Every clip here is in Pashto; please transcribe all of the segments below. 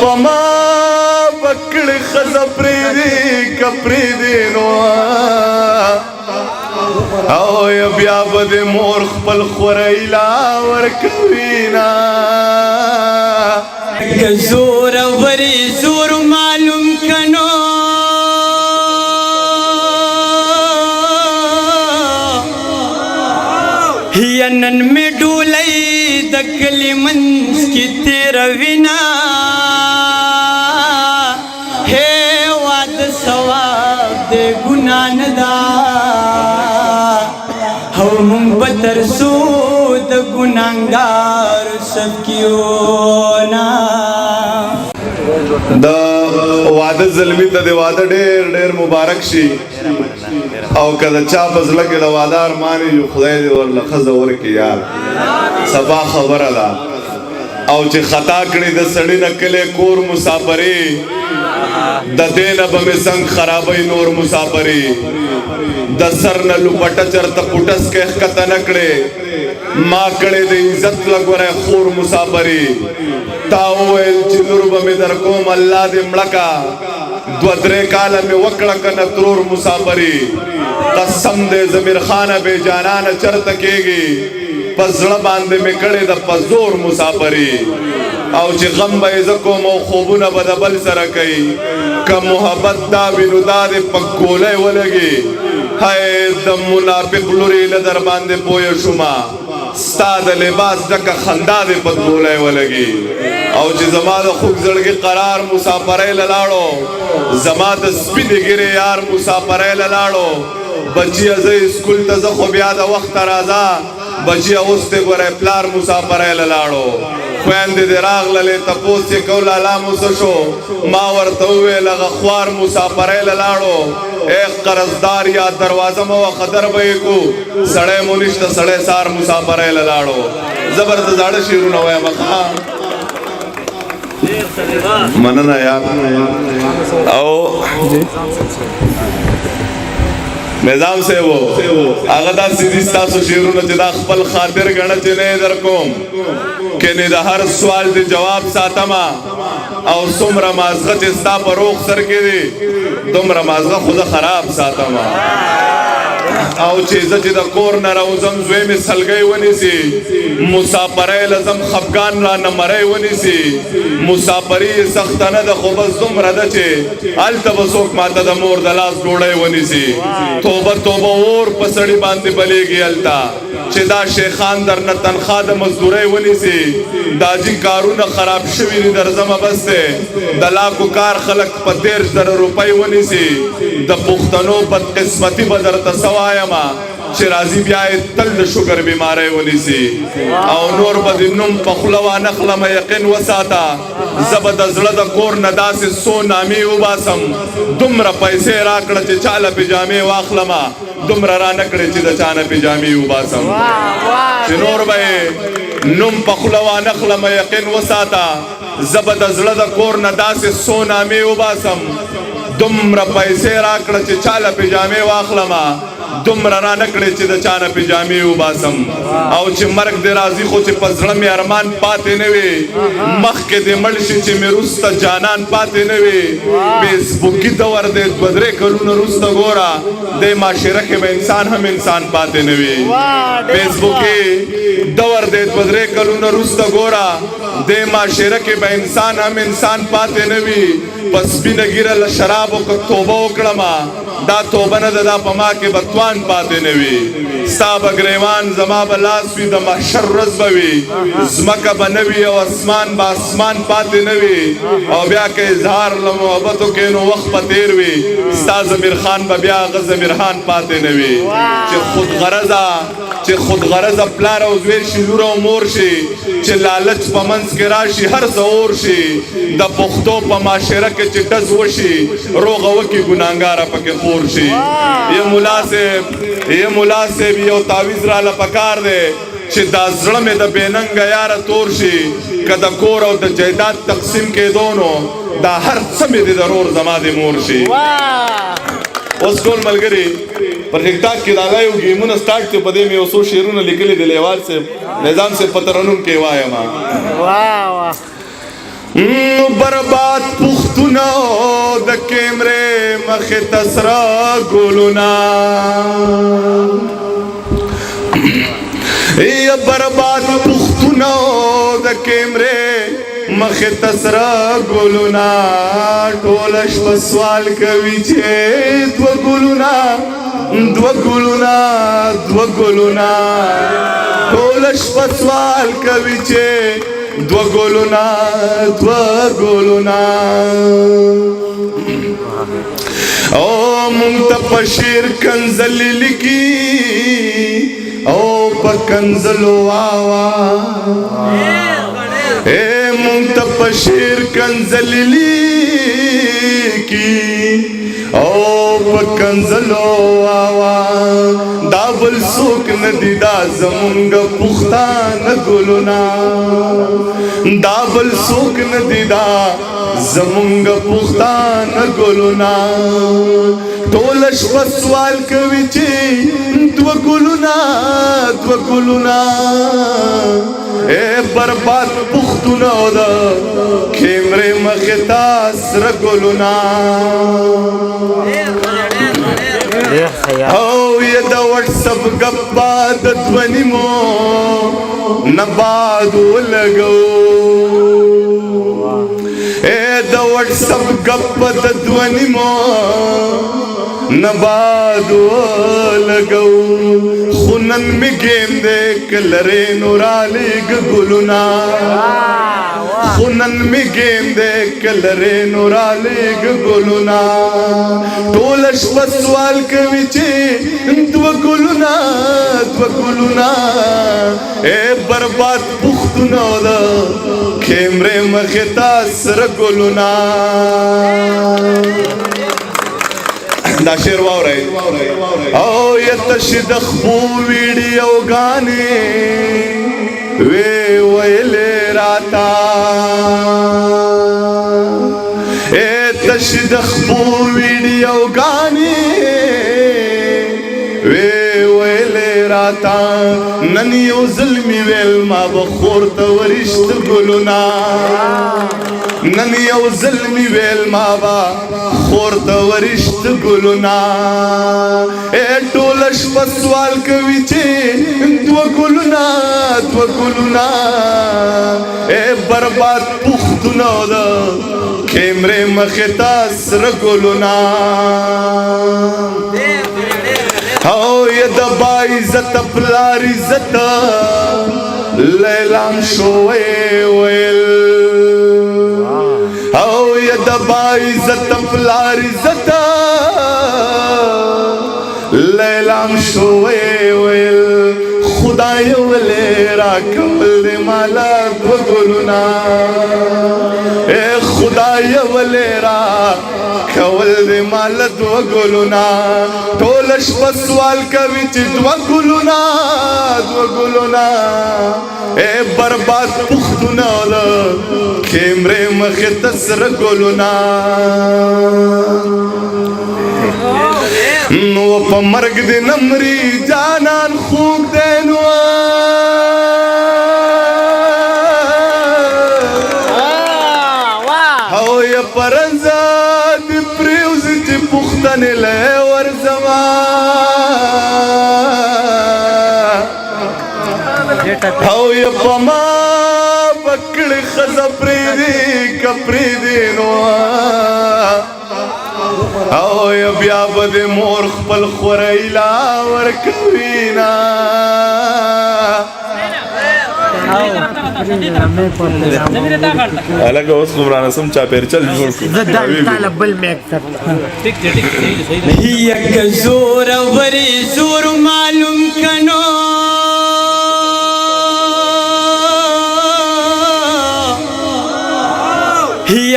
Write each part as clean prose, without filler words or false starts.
پما پکڑ خزپری دی کپری دی نو او بیا بد مور خپل خوریلا ورکوینا زور وری زور معلوم کنو نن میں ڈولی دکلی منس کی تیرا وینا ہے وعد ثواب دے گناہ ندا ہم بترسود گناہگار سب کیونا دا وعده ظلمی ته د واده ډېر مبارک شي او کله چا په زړه کې د واده ارمان وي خدای دې ورله ښځه ورکړي یار صفا خبره ده او چې خطا کړي د سړي نه کلی کور مسافري د دې نه به مې څنګ خرابوي نور مسافري د سر نه لوپټه چرته پوټس کې ښکته نه کړې ما کړې د عزت لګوره خور مسافري تا وویل چې لور به مې در کوم الله دې مړه کا دوه درې کاله مې وکړه کنه ترور مسافري قسم دې ضمیر خانه بې جانانه چرته کېږي په زړه باندې مې کړې د په زور مسافري او چې غم به یې زه کوم او خوبونه به د بل سره کوي که محبت دا وي نو دا دې په ګولۍ ولګي هی د منافق لورې له در باندې پویه شومه ستا د لباس ډکه خندا دې په ګولۍ ولګي او چې زما د خوږ زړګي قرار مسافرۍ له لاړو زما د سپینې ګیرې یار مسافرۍ له لاړو بچیه زه اسکول ته زه خو بیا د وخته راځه بچیه اوس دې ګوره پلار مسافرۍ له لاړو خویندې دې راغللې تپوس یې کو لالا مو څه شو ما ورته وویل هغه خوار مسافرۍ له لاړو اے قرضدار یا دروازه مو خطر به یې کو سړی مو نشته سړی سار مسافرۍ له لاړو زبر د زاړه شعرونه وایم مننه یار او نظام سے وہ اغدا سیدی ستاسو شیرونو چې دا خپل خاطر غنه چې نه در کوم کینه د هر سوال دی جواب ساتما او څومره مازغه چې ستا په روغ سر کې دی دومره مازغه خود خراب ساتما او چې زه چې د کور نه راوځم زوی مې سلګۍ ونیسي مسافرۍ لزم خفګان را نه مرۍ ونیسي مسافري سخته نه ده خو بس دومره ده چې هلته به څوک ماته د مور د لاس ډوډۍ ونیسي توبه توبه اور په سړي باندې بلیږي هلته چې دا شیخان در نه تنخوا د مزدورۍ ونیسي دا جي کارونه خراب شوي دي درځمه بس دی د لاکو کار خلک په 13,000 روپۍ ونیسي د پښتنو بدقسمتي به درته څه وایمه چې راځي بیا یې تل د شوګر بیماری ونیسي او نور به د نوم په خوله وانخلمه یقین وساته زه به د زړه د کور نه داسې څو نامې وباسم دومره پیسې راکړه چې چا له پیجامې واخلمه دومره رانه کړې چې د چا نه پیجامې وباسم چې نور به یې نوم په خوله وانخلمه یقین وساته زه به د زړه د کور نه داسې څو نامې وباسم دومره پیسې راکړه چې چا له پیجامې واخلمه دومره را نکړې چې د چا نه پیجامې وباسم او چې مرګ دې راځي خو چې په زړه مې ارمان پاتې نه وي مخکې دې مړ شي چې مې وروسته جانان پاتې نه وي فیسبوکي دور دې 2-3 کلونه وروسته ګوره دې معاشره کې به انسان هم انسان پاتې نه وي فیسبوکي دور دې 2-3 کلونه وروسته ګوره دې معاشره کې به انسان هم انسان پاتې نه وي پس سپینه ږیره له شرابو که توبه وکړمه دا توبه نه ده دا په ما کې به توان پاتې نه وي ستا به ګریوان زما به لاس وي د محشر ورځ به وي ځمکه به نه وي او اسمان به اسمان پاتې نه وي او بیا که اظهار له محبتو کې نو وخت به تیر وي ستا ضمیر خان به بیا هغه ضمیر خان پاتې نه وي چې خودغرضه پلار او زوی شي لور او مور شي چې لالچ په منځ کې راشي هر څه اور شي د پښتو په معاشره کې چې ډز وشي روغه وکړي ګناهګاره پکې خور شي یه ملا صاحب یو تعویذ راله پکار دی چې دا زړه مې د بېننګه یاره تور شي که د کور او د جایداد تقسیم کېدو نو دا هر څه مې د ضرور زما د مور شي اوس ټول ملګري پر ټیک ټاک کې دا یو گیمونه سٹارټ ته پدې مې اوسو شیرونه لیکلي د لیوال سے نظام سے پترنوم کې وایم برباد پختونه د کیمرې مخې ته سره ګلونه یا برباد پختونه د کیمرې مخې ته سره ګلونه ټوله شپه سوال کوي چې دوه ګلونه ټوله شپه سوال کوي چې دوه ګلونه او مونږ ته په شعر کنځلې لیکي او په کنځلو واوا مونږ ته په شعر کنځلې لیکي او په کنځلو واوا دا بل څوک نه دي دا زمونږ پښتانه ګلونه دا بل څوک نه دي دا زمونږ پښتانه ګلونه ټوله شپه سوال کوي چې دوه ګلونه برباد پښتونه د کیمرې مخې ته سره ګلونه او یا د وټسپ ګپا د ځوانیمو نه باد ولګو د وټسپ ګپا د ځوانیمو نه باد ولګو خونن می ګیم دې کلرې نورالي ګلونا خونن می ګیم دې کلرې نورالي ګلونا ټول شپه سوال کوي چې دوه ګلونا برباد پښتونه د کیمرې مخې ته سره ګلونا دا شعر واورئ او یتشد خبو ویډیو غانې ویلې راتا یتشد خبو ویډیو غانې ویلې راتا نن یو ظلمي ویل ما بخور ته ورشت ګلونا نن یو ظلمي ویل ما با خور ته ورشت ګلونا ټول شپه سوال کوي چې دوه ګلونا برباد پښتونه د کیمرې مخې ته سره ګلونا او یا د با عزت پلار عزت لیلام شوې ویل او یا د با عزت پلار عزت لیلام شوې ویل خدای ولې را کول مالا دوه ګلونا خدای ولې را کول مال دوه ګلونا ټول شپه سوال کوي چې دوه ګلونا برباد پښتونه د کیمرې مخې ته سره ګلونا نو په مرګ دې نمرې جانان خوږ دی نو او یا پرنځه دې پرېوځي چې پښتنې له ورځما او یا په ما پکړې ښځه پرېږدي که پرېږدي نو او یا بیا به د مور خپل خوری لا ورکوي نه الګا اوس عمران سم چا پیر چل جوړ طالب بل میک یک زور وری زور معلوم کنو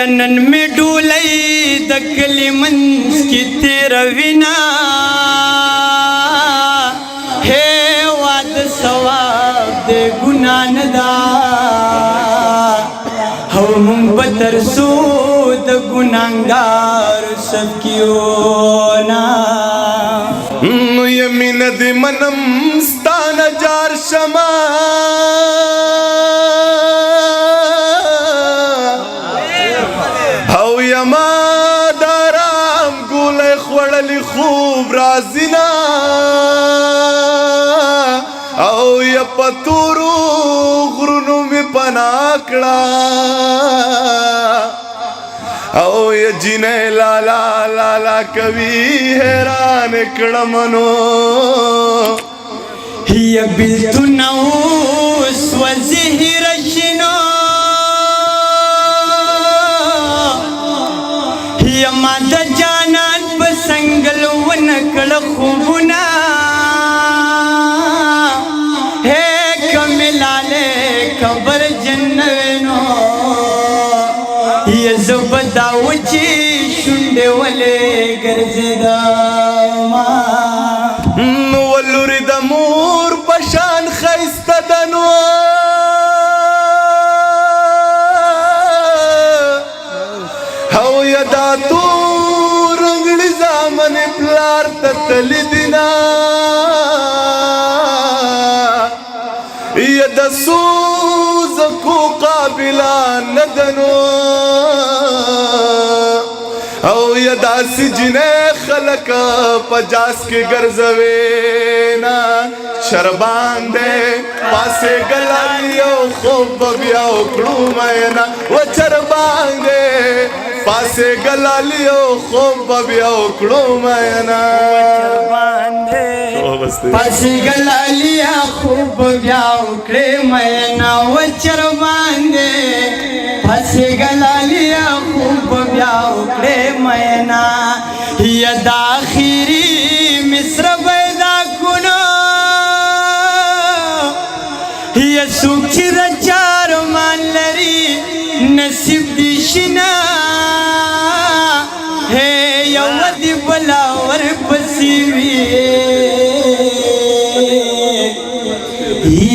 نن می ډولۍ د کلي منځ کې تېروینه هېواد ثواب د ګناه نه ده او موږ به تر څو د ګناهګار سب کیونه یمینه دې منم ستا نه جار شمه یما دارام ګولۍ خوړلې خوب رازینا او یا پتورو غرونو می پناه کړه او یا جینې لالا لالا کوي حیران کړم نو هي بلتنا وزهر شنو هي ما د جانان بسنگل ونکړ خوبنا ہے کملاله خبر جنونو هي زبدا وچی شونډه ولې ګرځیدا ما ولوري د مور پشان خیسته دنو او یدا تور رنگړي زامن پلار تتلی دینا ید سوز کو قابلا ندنو او یدا سجنه خلق پجاس کے گرزوینا شربان دے پاسے گلالیو خوب بیاو کڑو مینا و چربان دے پاسے گلالیو خوب بیاو کڑو مینا پاسے گلالیا خوب بیاو کڑے مینا و چربان دے پاسے گلالیا خوب بیاو کڑے مینا یا داخری مصر بیدا کنو یا سوچی دا چار مان لری نصیب دیشنا ہے یا ودی بلاور پسیوی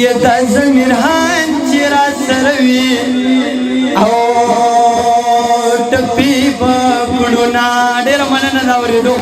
یا دا زمیران چرا سروی او ټپی په کړو نا ډېر مننه دا ورېدو